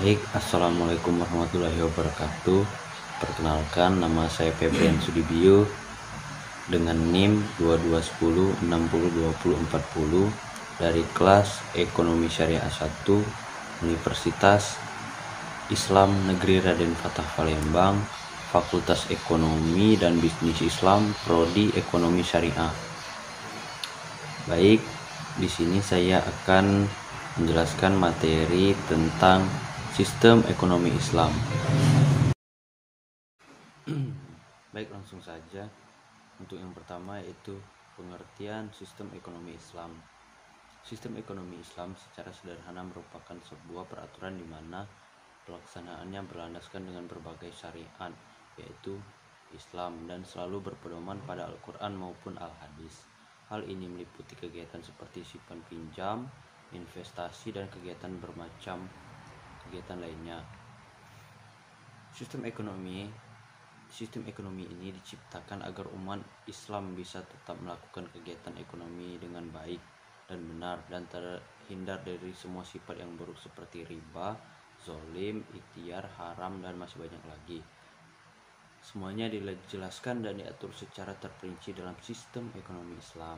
Baik, assalamualaikum warahmatullahi wabarakatuh. Perkenalkan, nama saya Febrian Sudibyo dengan NIM 2210602040 dari kelas Ekonomi Syariah 1 Universitas Islam Negeri Raden Fatah Palembang, Fakultas Ekonomi dan Bisnis Islam, Prodi Ekonomi Syariah. Baik, di sini saya akan menjelaskan materi tentang sistem ekonomi Islam. Baik, langsung saja. Untuk yang pertama yaitu pengertian sistem ekonomi Islam. Sistem ekonomi Islam secara sederhana merupakan sebuah peraturan di mana pelaksanaannya berlandaskan dengan berbagai syariat, yaitu Islam, dan selalu berpedoman pada Al-Quran maupun Al-Hadis. Hal ini meliputi kegiatan seperti simpan pinjam, investasi, dan kegiatan bermacam kegiatan lainnya. Sistem ekonomi ini diciptakan agar umat Islam bisa tetap melakukan kegiatan ekonomi dengan baik dan benar, dan terhindar dari semua sifat yang buruk seperti riba, zolim, ikhtiar, haram, dan masih banyak lagi. Semuanya dijelaskan dan diatur secara terperinci dalam sistem ekonomi Islam.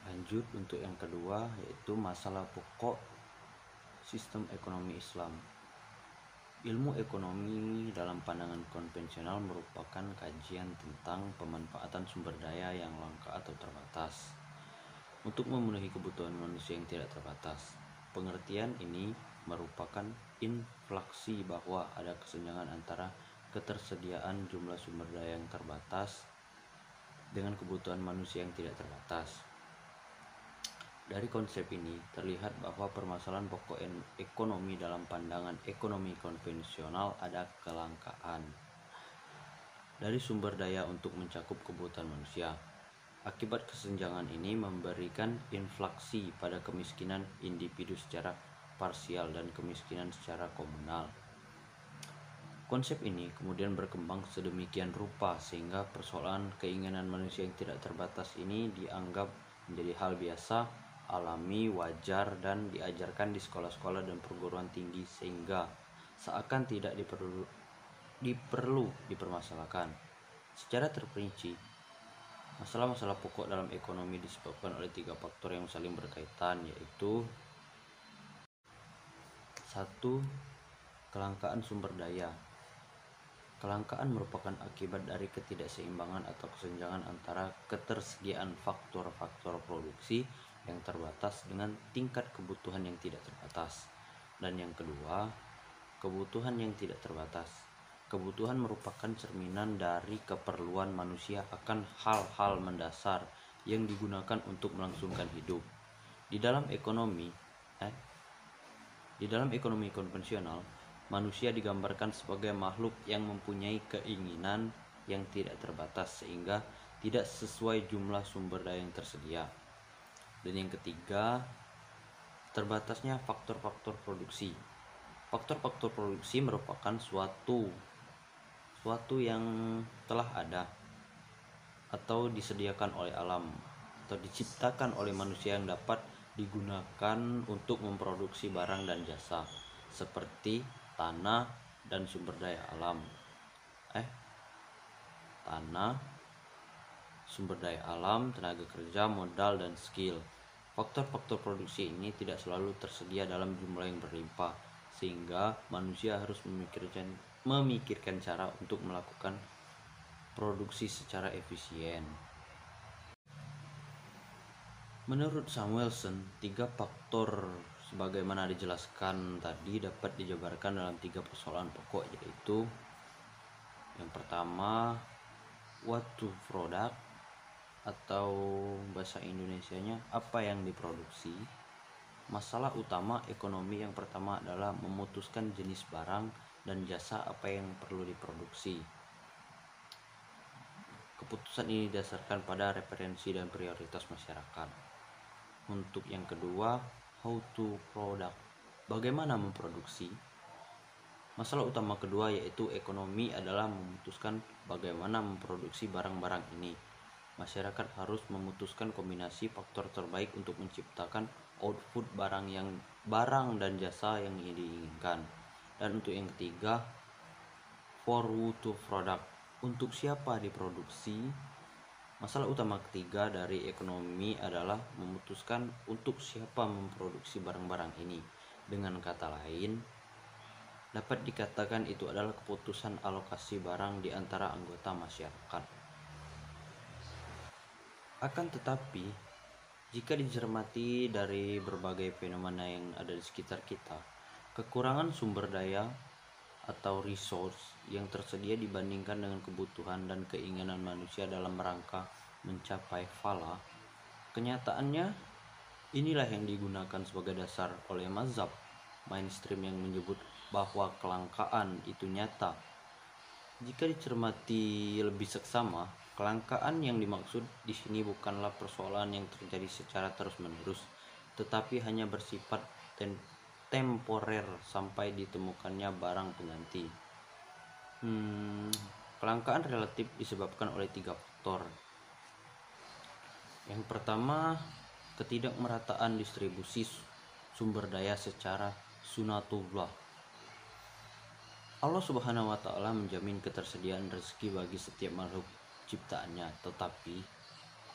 Lanjut untuk yang kedua, yaitu masalah pokok sistem ekonomi Islam. Ilmu ekonomi dalam pandangan konvensional merupakan kajian tentang pemanfaatan sumber daya yang langka atau terbatas untuk memenuhi kebutuhan manusia yang tidak terbatas. Pengertian ini merupakan inflasi, bahwa ada kesenjangan antara ketersediaan jumlah sumber daya yang terbatas dengan kebutuhan manusia yang tidak terbatas. Dari konsep ini terlihat bahwa permasalahan pokok ekonomi dalam pandangan ekonomi konvensional ada kelangkaan dari sumber daya untuk mencakup kebutuhan manusia. Akibat kesenjangan ini memberikan inflasi pada kemiskinan individu secara parsial dan kemiskinan secara komunal. Konsep ini kemudian berkembang sedemikian rupa sehingga persoalan keinginan manusia yang tidak terbatas ini dianggap menjadi hal biasa, alami, wajar, dan diajarkan di sekolah-sekolah dan perguruan tinggi, sehingga seakan tidak diperlu dipermasalahkan. Secara terperinci, masalah-masalah pokok dalam ekonomi disebabkan oleh 3 faktor yang saling berkaitan, yaitu 1. Kelangkaan sumber daya. Kelangkaan merupakan akibat dari ketidakseimbangan atau kesenjangan antara ketersediaan faktor-faktor produksi yang terbatas dengan tingkat kebutuhan yang tidak terbatas. Dan yang kedua, kebutuhan yang tidak terbatas. Kebutuhan merupakan cerminan dari keperluan manusia akan hal-hal mendasar yang digunakan untuk melangsungkan hidup. Di dalam ekonomi konvensional, manusia digambarkan sebagai makhluk yang mempunyai keinginan yang tidak terbatas sehingga tidak sesuai jumlah sumber daya yang tersedia. Dan yang ketiga, terbatasnya faktor-faktor produksi. Faktor-faktor produksi merupakan suatu yang telah ada atau disediakan oleh alam atau diciptakan oleh manusia yang dapat digunakan untuk memproduksi barang dan jasa seperti tanah dan sumber daya alam. Sumber daya alam, tenaga kerja, modal, dan skill. Faktor-faktor produksi ini tidak selalu tersedia dalam jumlah yang berlimpah, sehingga manusia harus memikirkan cara untuk melakukan produksi secara efisien. Menurut Samuelson, 3 faktor sebagaimana dijelaskan tadi dapat dijabarkan dalam 3 persoalan pokok, yaitu yang pertama, what to product, atau bahasa Indonesianya apa yang diproduksi. Masalah utama ekonomi yang pertama adalah memutuskan jenis barang dan jasa apa yang perlu diproduksi. Keputusan ini didasarkan pada referensi dan prioritas masyarakat. Untuk yang kedua, how to product, bagaimana memproduksi. Masalah utama kedua yaitu ekonomi adalah memutuskan bagaimana memproduksi barang-barang ini. Masyarakat harus memutuskan kombinasi faktor terbaik untuk menciptakan output barang dan jasa yang diinginkan. Dan untuk yang ketiga, for who to product, untuk siapa diproduksi. Masalah utama ketiga dari ekonomi adalah memutuskan untuk siapa memproduksi barang-barang ini. Dengan kata lain, dapat dikatakan itu adalah keputusan alokasi barang di antara anggota masyarakat. Akan tetapi, jika dicermati dari berbagai fenomena yang ada di sekitar kita, kekurangan sumber daya atau resource yang tersedia dibandingkan dengan kebutuhan dan keinginan manusia dalam rangka mencapai falah, kenyataannya inilah yang digunakan sebagai dasar oleh mazhab mainstream yang menyebut bahwa kelangkaan itu nyata. Jika dicermati lebih seksama, kelangkaan yang dimaksud di sini bukanlah persoalan yang terjadi secara terus-menerus, tetapi hanya bersifat temporer sampai ditemukannya barang pengganti. Kelangkaan relatif disebabkan oleh 3 faktor. Yang pertama, ketidakmerataan distribusi sumber daya secara sunatullah. Allah Subhanahu wa Ta'ala menjamin ketersediaan rezeki bagi setiap makhluk ciptaannya, tetapi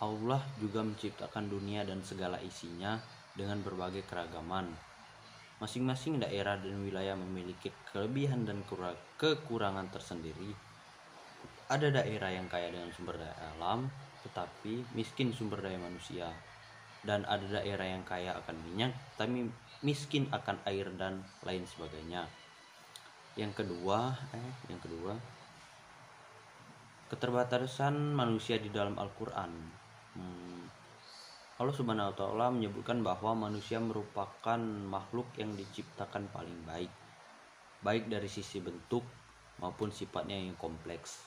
Allah juga menciptakan dunia dan segala isinya dengan berbagai keragaman. Masing-masing daerah dan wilayah memiliki kelebihan dan kekurangan tersendiri. Ada daerah yang kaya dengan sumber daya alam, tetapi miskin sumber daya manusia. Dan ada daerah yang kaya akan minyak, tapi miskin akan air dan lain sebagainya. Yang kedua, keterbatasan manusia di dalam Al-Quran. Allah Subhanahu wa Ta'ala menyebutkan bahwa manusia merupakan makhluk yang diciptakan paling baik dari sisi bentuk maupun sifatnya yang kompleks.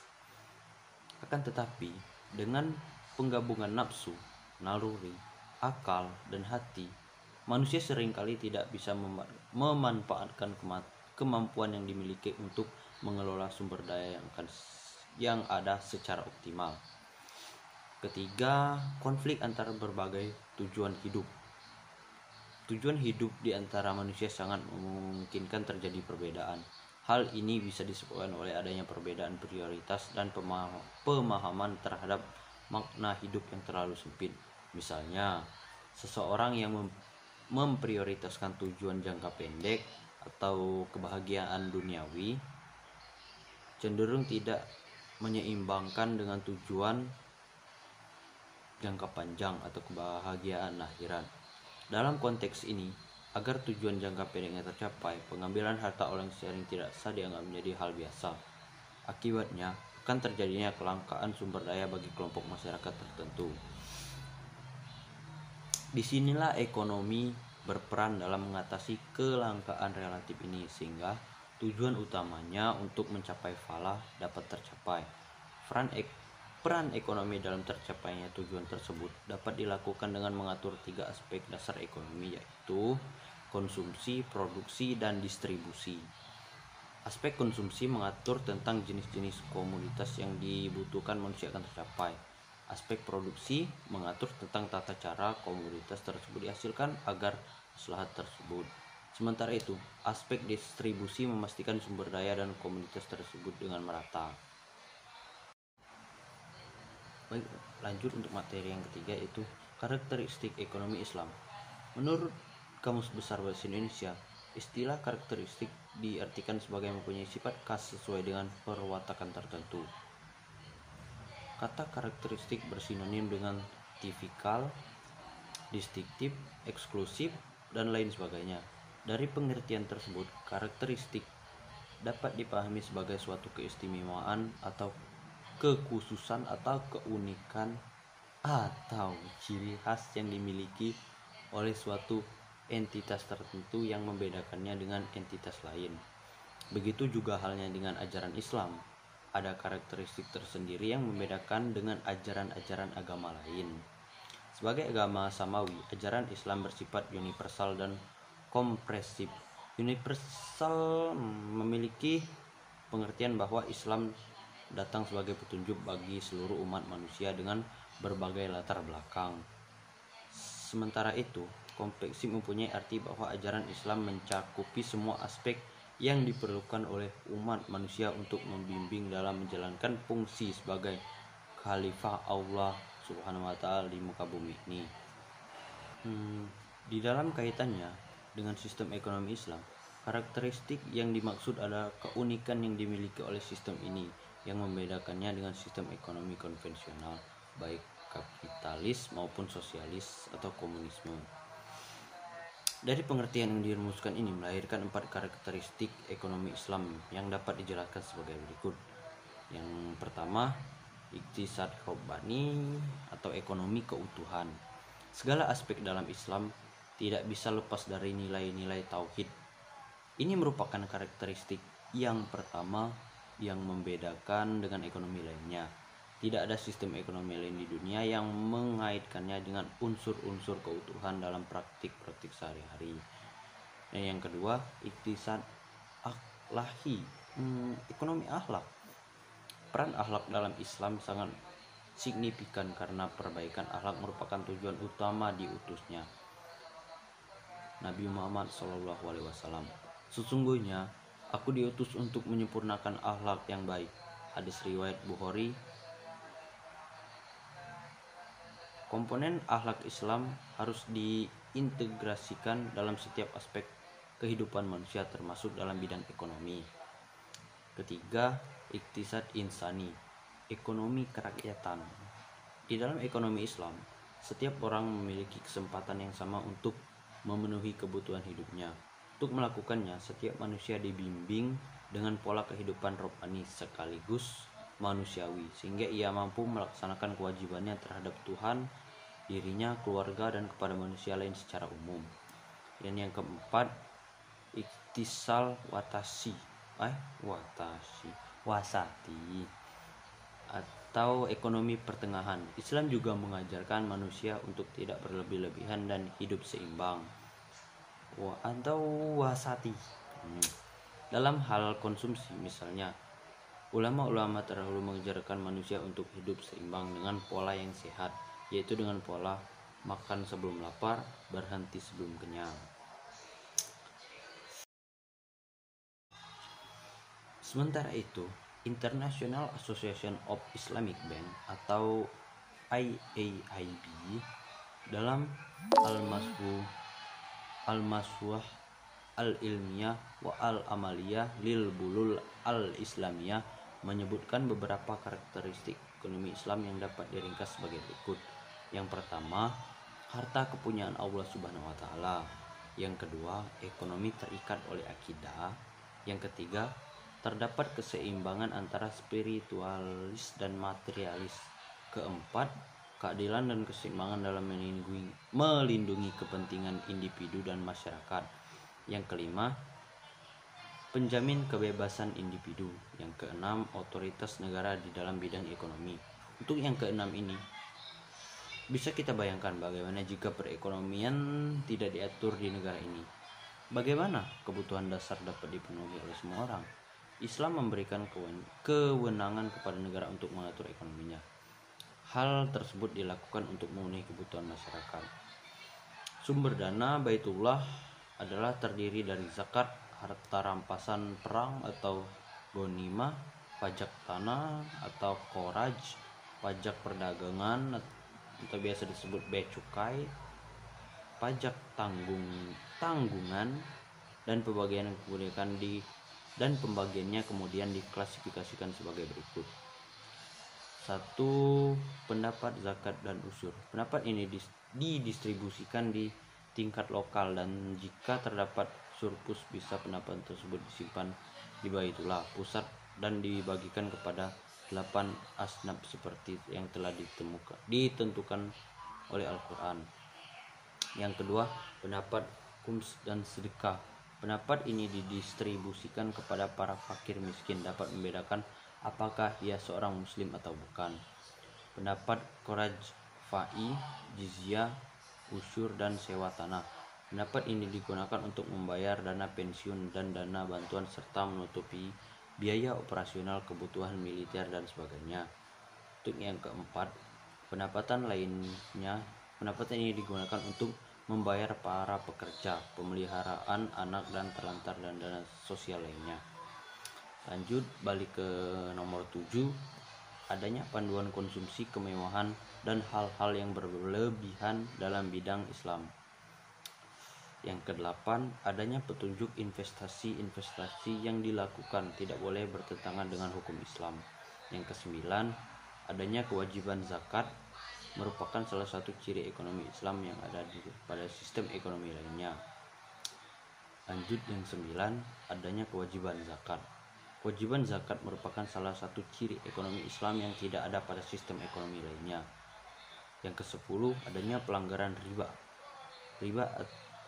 Akan tetapi, dengan penggabungan nafsu, naluri, akal, dan hati, manusia seringkali tidak bisa memanfaatkan kemampuan yang dimiliki untuk mengelola sumber daya yang ada secara optimal. Ketiga, konflik antara berbagai tujuan hidup. Tujuan hidup di antara manusia sangat memungkinkan terjadi perbedaan. Hal ini bisa disebabkan oleh adanya perbedaan prioritas dan pemahaman terhadap makna hidup yang terlalu sempit. Misalnya, seseorang yang memprioritaskan tujuan jangka pendek atau kebahagiaan duniawi cenderung tidak menyeimbangkan dengan tujuan jangka panjang atau kebahagiaan akhirat. Dalam konteks ini, agar tujuan jangka pendeknya tercapai, pengambilan harta orang sering tidak sah dianggap menjadi hal biasa. Akibatnya, akan terjadinya kelangkaan sumber daya bagi kelompok masyarakat tertentu. Disinilah ekonomi berperan dalam mengatasi kelangkaan relatif ini, sehingga tujuan utamanya untuk mencapai falah dapat tercapai. Peran ekonomi dalam tercapainya tujuan tersebut dapat dilakukan dengan mengatur 3 aspek dasar ekonomi, yaitu konsumsi, produksi, dan distribusi. Aspek konsumsi mengatur tentang jenis-jenis komoditas yang dibutuhkan manusia akan tercapai. Aspek produksi mengatur tentang tata cara komoditas tersebut dihasilkan agar maslahat tersebut. Sementara itu, aspek distribusi memastikan sumber daya dan komoditas tersebut dengan merata. Baik, lanjut untuk materi yang ketiga, yaitu karakteristik ekonomi Islam. Menurut Kamus Besar Bahasa Indonesia, istilah karakteristik diartikan sebagai mempunyai sifat khas sesuai dengan perwatakan tertentu. Kata karakteristik bersinonim dengan tipikal, distinktif, eksklusif, dan lain sebagainya. Dari pengertian tersebut, karakteristik dapat dipahami sebagai suatu keistimewaan atau kekhususan atau keunikan atau ciri khas yang dimiliki oleh suatu entitas tertentu yang membedakannya dengan entitas lain. Begitu juga halnya dengan ajaran Islam. Ada karakteristik tersendiri yang membedakan dengan ajaran-ajaran agama lain. Sebagai agama samawi, ajaran Islam bersifat universal dan komprehensif. Universal memiliki pengertian bahwa Islam datang sebagai petunjuk bagi seluruh umat manusia dengan berbagai latar belakang. Sementara itu, Komprehensif mempunyai arti bahwa ajaran Islam mencakupi semua aspek yang diperlukan oleh umat manusia untuk membimbing dalam menjalankan fungsi sebagai khalifah Allah Subhanahu wa taala di muka bumi ini. Di dalam kaitannya dengan sistem ekonomi Islam, karakteristik yang dimaksud adalah keunikan yang dimiliki oleh sistem ini yang membedakannya dengan sistem ekonomi konvensional, baik kapitalis maupun sosialis atau komunisme. Dari pengertian yang dirumuskan ini melahirkan 4 karakteristik ekonomi Islam yang dapat dijelaskan sebagai berikut. Yang pertama, iktisad rabbani atau ekonomi keutuhan. Segala aspek dalam Islam tidak bisa lepas dari nilai-nilai tauhid. Ini merupakan karakteristik yang pertama yang membedakan dengan ekonomi lainnya. Tidak ada sistem ekonomi lain di dunia yang mengaitkannya dengan unsur-unsur keutuhan dalam praktik-praktik sehari-hari. Dan yang kedua, iktisad akhlahi, ekonomi akhlak. Peran akhlak dalam Islam sangat signifikan karena perbaikan akhlak merupakan tujuan utama diutusnya Nabi Muhammad SAW. Sesungguhnya aku diutus untuk menyempurnakan akhlak yang baik. Hadis riwayat Bukhari. Komponen akhlak Islam harus diintegrasikan dalam setiap aspek kehidupan manusia termasuk dalam bidang ekonomi. Ketiga, iktisad insani, ekonomi kerakyatan. Di dalam ekonomi Islam, setiap orang memiliki kesempatan yang sama untuk memenuhi kebutuhan hidupnya. Untuk melakukannya, setiap manusia dibimbing dengan pola kehidupan rohani sekaligus manusiawi, sehingga ia mampu melaksanakan kewajibannya terhadap Tuhan, dirinya, keluarga, dan kepada manusia lain secara umum. Dan yang keempat, iktisal wasati atau ekonomi pertengahan. Islam juga mengajarkan manusia untuk tidak berlebih-lebihan dan hidup seimbang atau wasati. Dalam hal konsumsi misalnya, ulama-ulama terdahulu mengajarkan manusia untuk hidup seimbang dengan pola yang sehat, yaitu dengan pola makan sebelum lapar, berhenti sebelum kenyang. Sementara itu, International Association of Islamic Bank atau IAIB dalam Al-Maswah Al-Ilmiyah wa Al-Amaliyah lil Bulul Al-Islamiyah menyebutkan beberapa karakteristik ekonomi Islam yang dapat diringkas sebagai berikut. Yang pertama, harta kepunyaan Allah Subhanahu wa taala. Yang kedua, ekonomi terikat oleh akidah. Yang ketiga, terdapat keseimbangan antara spiritualis dan materialis. Keempat, keadilan dan keseimbangan dalam melindungi kepentingan individu dan masyarakat. Yang kelima, penjamin kebebasan individu. Yang keenam, otoritas negara di dalam bidang ekonomi. Untuk yang keenam ini, bisa kita bayangkan bagaimana jika perekonomian tidak diatur di negara ini. Bagaimana kebutuhan dasar dapat dipenuhi oleh semua orang? Islam memberikan kewenangan kepada negara untuk mengatur ekonominya. Hal tersebut dilakukan untuk memenuhi kebutuhan masyarakat. Sumber dana Baitullah adalah terdiri dari zakat, harta rampasan perang atau ghanimah, pajak tanah atau kharaj, pajak perdagangan atau biasa disebut bea cukai, pajak tanggungan, dan pembagiannya kemudian diklasifikasikan sebagai berikut. 1. Pendapat zakat dan usyur. Pendapat ini didistribusikan di tingkat lokal, dan jika terdapat surplus bisa pendapat tersebut disimpan di Baitullah pusat dan dibagikan kepada 8 asnaf seperti yang telah ditentukan oleh Al-Quran. Yang kedua, pendapat khums dan sedekah. Pendapat ini didistribusikan kepada para fakir miskin, dapat membedakan apakah ia seorang muslim atau bukan. Pendapat kharaj, fa'i, jizyah, usyur, dan sewa tanah. Pendapat ini digunakan untuk membayar dana pensiun dan dana bantuan serta menutupi biaya operasional kebutuhan militer dan sebagainya. Untuk yang keempat, pendapatan ini digunakan untuk membayar para pekerja, pemeliharaan anak dan terlantar dan dana sosial lainnya. Lanjut balik ke nomor 7, adanya panduan konsumsi kemewahan dan hal-hal yang berlebihan dalam bidang Islam. Yang ke-8, adanya petunjuk investasi yang dilakukan tidak boleh bertentangan dengan hukum Islam. Yang ke-9, adanya kewajiban zakat merupakan salah satu ciri ekonomi Islam yang ada pada sistem ekonomi lainnya. Lanjut yang 9, adanya kewajiban zakat. Kewajiban zakat merupakan salah satu ciri ekonomi Islam yang tidak ada pada sistem ekonomi lainnya. Yang ke-10, adanya pelanggaran riba. Riba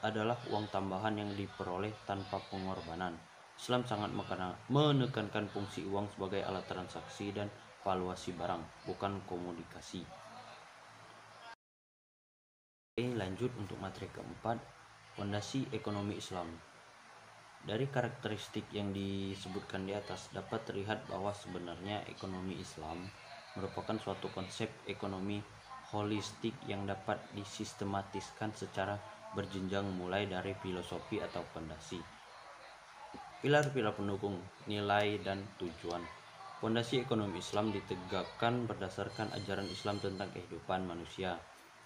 adalah uang tambahan yang diperoleh tanpa pengorbanan. Islam sangat menekankan fungsi uang sebagai alat transaksi dan valuasi barang, bukan komoditasi. Lanjut untuk materi keempat, fondasi ekonomi Islam. Dari karakteristik yang disebutkan di atas dapat terlihat bahwa sebenarnya ekonomi Islam merupakan suatu konsep ekonomi holistik yang dapat disistematiskan secara berjenjang mulai dari filosofi atau fondasi, pilar-pilar pendukung, nilai dan tujuan. Fondasi ekonomi Islam ditegakkan berdasarkan ajaran Islam tentang kehidupan manusia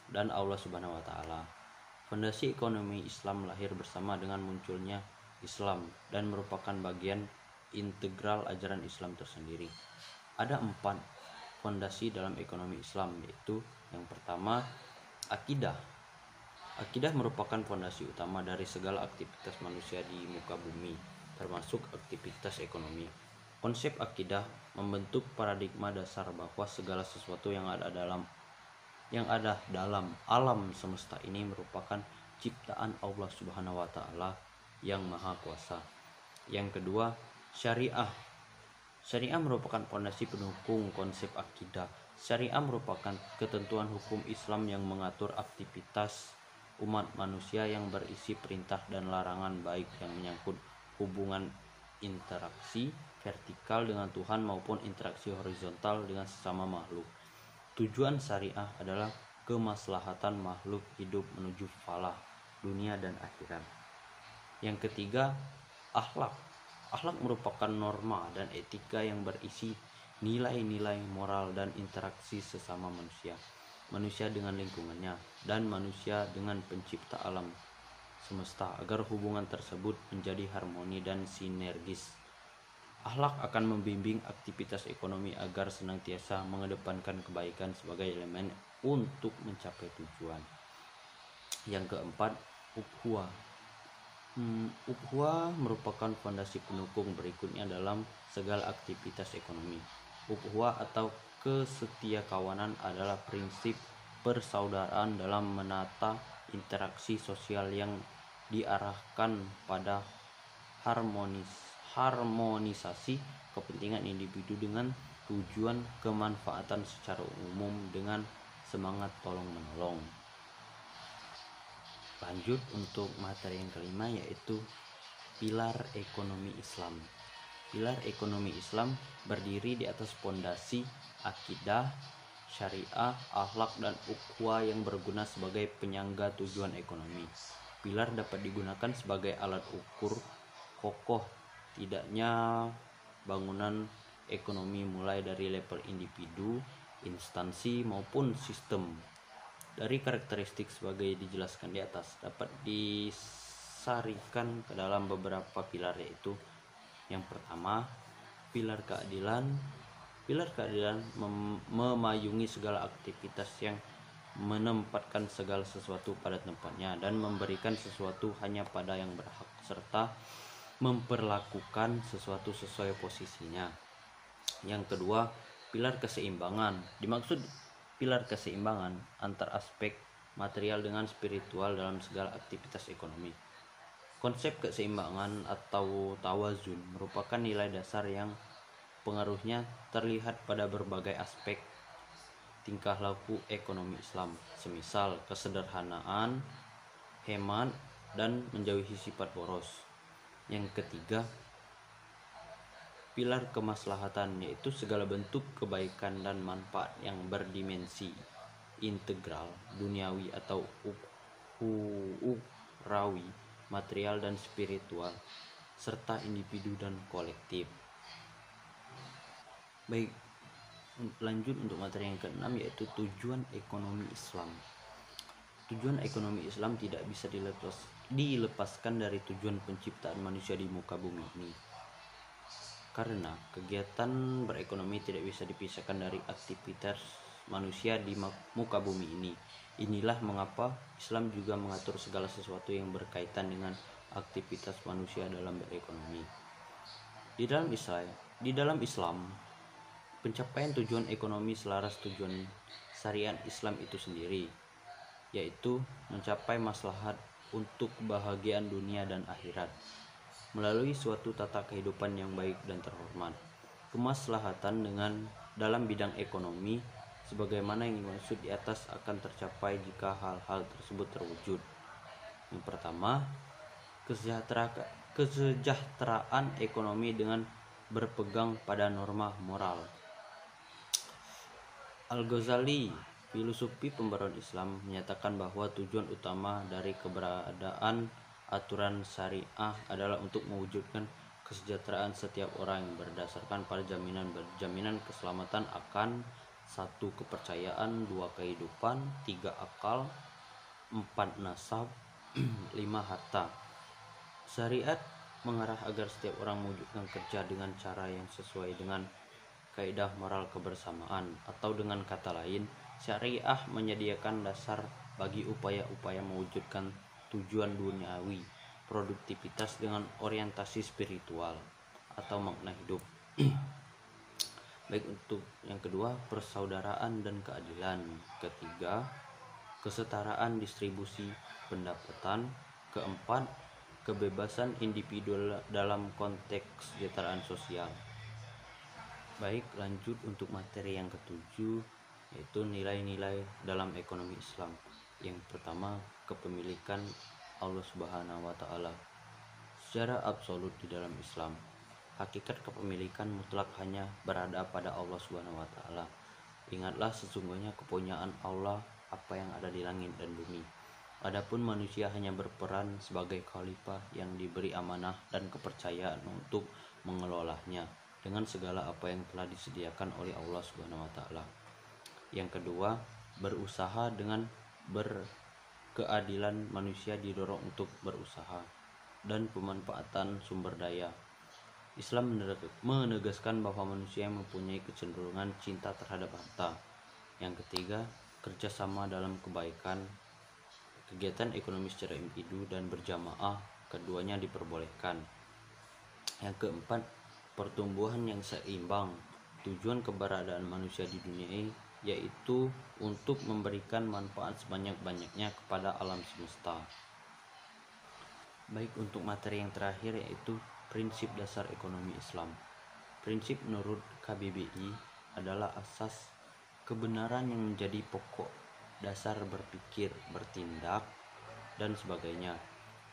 dan Allah Subhanahu wa taala. Fondasi ekonomi Islam lahir bersama dengan munculnya Islam dan merupakan bagian integral ajaran Islam tersendiri. Ada 4 fondasi dalam ekonomi Islam, yaitu yang pertama, akidah. Akidah merupakan fondasi utama dari segala aktivitas manusia di muka bumi, termasuk aktivitas ekonomi. Konsep akidah membentuk paradigma dasar bahwa segala sesuatu yang ada dalam alam semesta ini merupakan ciptaan Allah Subhanahu wa taala yang maha kuasa. Yang kedua, syariah. Syariah merupakan fondasi pendukung konsep akidah. Syariah merupakan ketentuan hukum Islam yang mengatur aktivitas umat manusia yang berisi perintah dan larangan, baik yang menyangkut hubungan interaksi vertikal dengan Tuhan maupun interaksi horizontal dengan sesama makhluk. Tujuan syariah adalah kemaslahatan makhluk hidup menuju falah dunia dan akhirat. Yang ketiga, akhlak. Akhlak merupakan norma dan etika yang berisi nilai-nilai moral dan interaksi sesama manusia, manusia dengan lingkungannya, dan manusia dengan pencipta alam semesta agar hubungan tersebut menjadi harmoni dan sinergis. Akhlak akan membimbing aktivitas ekonomi agar senantiasa mengedepankan kebaikan sebagai elemen untuk mencapai tujuan. Yang keempat, ukhuwah. Ukhuwah merupakan fondasi pendukung berikutnya dalam segala aktivitas ekonomi. Ukhuwah atau kesetiakawanan adalah prinsip persaudaraan dalam menata interaksi sosial yang diarahkan pada harmonisasi kepentingan individu dengan tujuan kemanfaatan secara umum dengan semangat tolong-menolong. Lanjut untuk materi yang kelima, yaitu pilar ekonomi Islam. Pilar ekonomi Islam berdiri di atas fondasi akidah, syariah, akhlak, dan ukhuwah yang berguna sebagai penyangga tujuan ekonomi. Pilar dapat digunakan sebagai alat ukur kokoh tidaknya bangunan ekonomi mulai dari level individu, instansi, maupun sistem. Dari karakteristik sebagai dijelaskan di atas dapat disarikan ke dalam beberapa pilar, yaitu yang pertama, pilar keadilan. Pilar keadilan memayungi segala aktivitas yang menempatkan segala sesuatu pada tempatnya dan memberikan sesuatu hanya pada yang berhak, serta memperlakukan sesuatu sesuai posisinya. Yang kedua, pilar keseimbangan. Dimaksud pilar keseimbangan antar aspek material dengan spiritual dalam segala aktivitas ekonomi. Konsep keseimbangan atau tawazun merupakan nilai dasar yang pengaruhnya terlihat pada berbagai aspek tingkah laku ekonomi Islam, semisal kesederhanaan, hemat, dan menjauhi sifat boros. Yang ketiga, pilar kemaslahatan, yaitu segala bentuk kebaikan dan manfaat yang berdimensi integral, duniawi atau ukhrawi, material dan spiritual, serta individu dan kolektif. Baik, lanjut untuk materi yang keenam, yaitu tujuan ekonomi Islam. Tujuan ekonomi Islam tidak bisa dilepaskan dari tujuan penciptaan manusia di muka bumi ini. Karena kegiatan berekonomi tidak bisa dipisahkan dari aktivitas manusia di muka bumi ini. Inilah mengapa Islam juga mengatur segala sesuatu yang berkaitan dengan aktivitas manusia dalam berekonomi. Di dalam Islam, pencapaian tujuan ekonomi selaras tujuan syariat Islam itu sendiri, yaitu mencapai maslahat untuk kebahagiaan dunia dan akhirat melalui suatu tata kehidupan yang baik dan terhormat. Kemaslahatan dalam bidang ekonomi sebagaimana yang dimaksud di atas akan tercapai jika hal-hal tersebut terwujud. Yang pertama, kesejahteraan ekonomi dengan berpegang pada norma moral. Al-Ghazali, filosofi pembaruan Islam, menyatakan bahwa tujuan utama dari keberadaan aturan syariah adalah untuk mewujudkan kesejahteraan setiap orang yang berdasarkan pada jaminan keselamatan akan 1. Kepercayaan, 2. Kehidupan, 3. Akal, 4. Nasab, 5. Harta. Syariat mengarah agar setiap orang mewujudkan kerja dengan cara yang sesuai dengan kaidah moral kebersamaan, atau dengan kata lain, syariah menyediakan dasar bagi upaya-upaya mewujudkan tujuan duniawi, produktivitas dengan orientasi spiritual atau makna hidup. Baik, untuk yang kedua, persaudaraan dan keadilan. Ketiga, kesetaraan distribusi pendapatan. Keempat, kebebasan individu dalam konteks kesejahteraan sosial. Baik, lanjut untuk materi yang ketujuh, yaitu nilai-nilai dalam ekonomi Islam. Yang pertama, kepemilikan Allah Subhanahu wa Ta'ala. Secara absolut di dalam Islam, hakikat kepemilikan mutlak hanya berada pada Allah Subhanahu wa Ta'ala. Ingatlah, sesungguhnya kepunyaan Allah apa yang ada di langit dan bumi. Adapun manusia hanya berperan sebagai khalifah yang diberi amanah dan kepercayaan untuk mengelolanya dengan segala apa yang telah disediakan oleh Allah Subhanahu wa Ta'ala. Yang kedua, berusaha dengan berkeadilan. Manusia didorong untuk berusaha dan pemanfaatan sumber daya. Islam menegaskan bahwa manusia mempunyai kecenderungan cinta terhadap harta. Yang ketiga, kerjasama dalam kebaikan. Kegiatan ekonomi secara individu dan berjamaah, keduanya diperbolehkan. Yang keempat, pertumbuhan yang seimbang. Tujuan keberadaan manusia di dunia ini yaitu untuk memberikan manfaat sebanyak-banyaknya kepada alam semesta. Baik, untuk materi yang terakhir, yaitu prinsip dasar ekonomi Islam. Prinsip menurut KBBI adalah asas kebenaran yang menjadi pokok dasar berpikir, bertindak, dan sebagainya.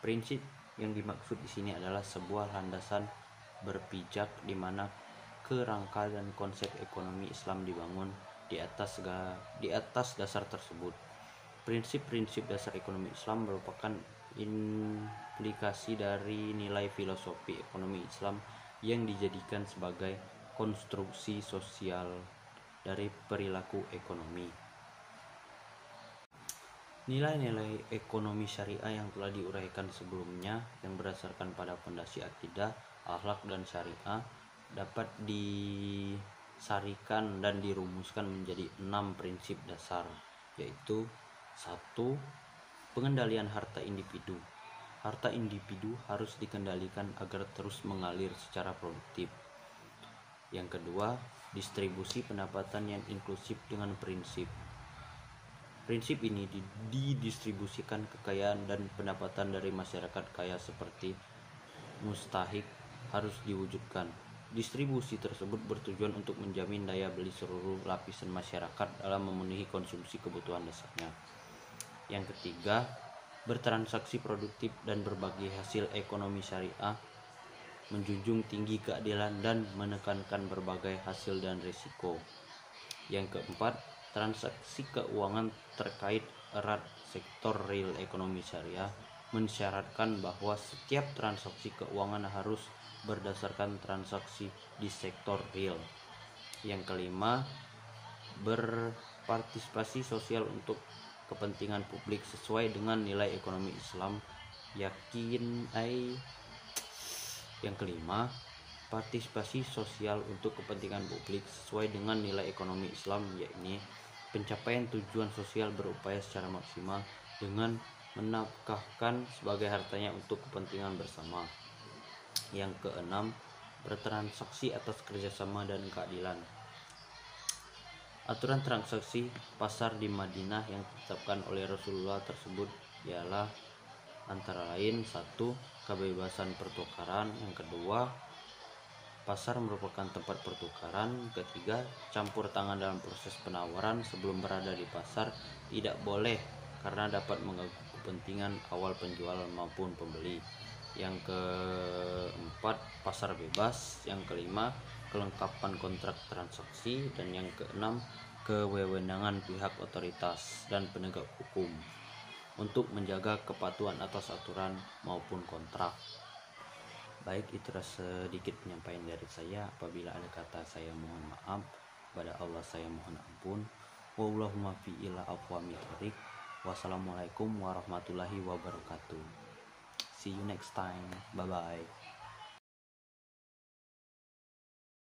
Prinsip yang dimaksud di sini adalah sebuah landasan berpijak di mana kerangka dan konsep ekonomi Islam dibangun di atas dasar tersebut. Prinsip-prinsip dasar ekonomi Islam merupakan implikasi dari nilai filosofi ekonomi Islam yang dijadikan sebagai konstruksi sosial dari perilaku ekonomi. Nilai-nilai ekonomi syariah yang telah diuraikan sebelumnya yang berdasarkan pada fondasi akidah, akhlak, dan syariah dapat disarikan dan dirumuskan menjadi 6 prinsip dasar, yaitu 1. Pengendalian harta individu. Harta individu harus dikendalikan agar terus mengalir secara produktif. Yang kedua, distribusi pendapatan yang inklusif dengan prinsip. Prinsip ini didistribusikan kekayaan dan pendapatan dari masyarakat kaya seperti mustahik harus diwujudkan. Distribusi tersebut bertujuan untuk menjamin daya beli seluruh lapisan masyarakat dalam memenuhi konsumsi kebutuhan dasarnya. Yang ketiga, bertransaksi produktif dan berbagi hasil ekonomi syariah, menjunjung tinggi keadilan dan menekankan berbagai hasil dan risiko. Yang keempat, transaksi keuangan terkait erat sektor real ekonomi syariah mensyaratkan bahwa setiap transaksi keuangan harus berdasarkan transaksi di sektor real. Yang kelima, berpartisipasi sosial untuk kepentingan publik sesuai dengan nilai ekonomi Islam. Yang kelima, partisipasi sosial untuk kepentingan publik sesuai dengan nilai ekonomi Islam, yakni pencapaian tujuan sosial berupaya secara maksimal dengan menafkahkan sebagai hartanya untuk kepentingan bersama. Yang keenam, bertransaksi atas kerjasama dan keadilan. Aturan transaksi pasar di Madinah yang ditetapkan oleh Rasulullah tersebut ialah antara lain: 1. Kebebasan pertukaran. Yang kedua, pasar merupakan tempat pertukaran. Ketiga, campur tangan dalam proses penawaran sebelum berada di pasar tidak boleh karena dapat mengganggu kepentingan awal penjual maupun pembeli. Yang keempat, pasar bebas. Yang kelima, kelengkapan kontrak transaksi. Dan yang keenam, kewewenangan pihak otoritas dan penegak hukum untuk menjaga kepatuhan atas aturan maupun kontrak. Baik, itulah sedikit penyampaian dari saya. Apabila ada kata saya mohon maaf, kepada Allah saya mohon ampun. Wallahumma fi ila afwami tarik. Wassalamualaikum warahmatullahi wabarakatuh. See you next time. Bye bye.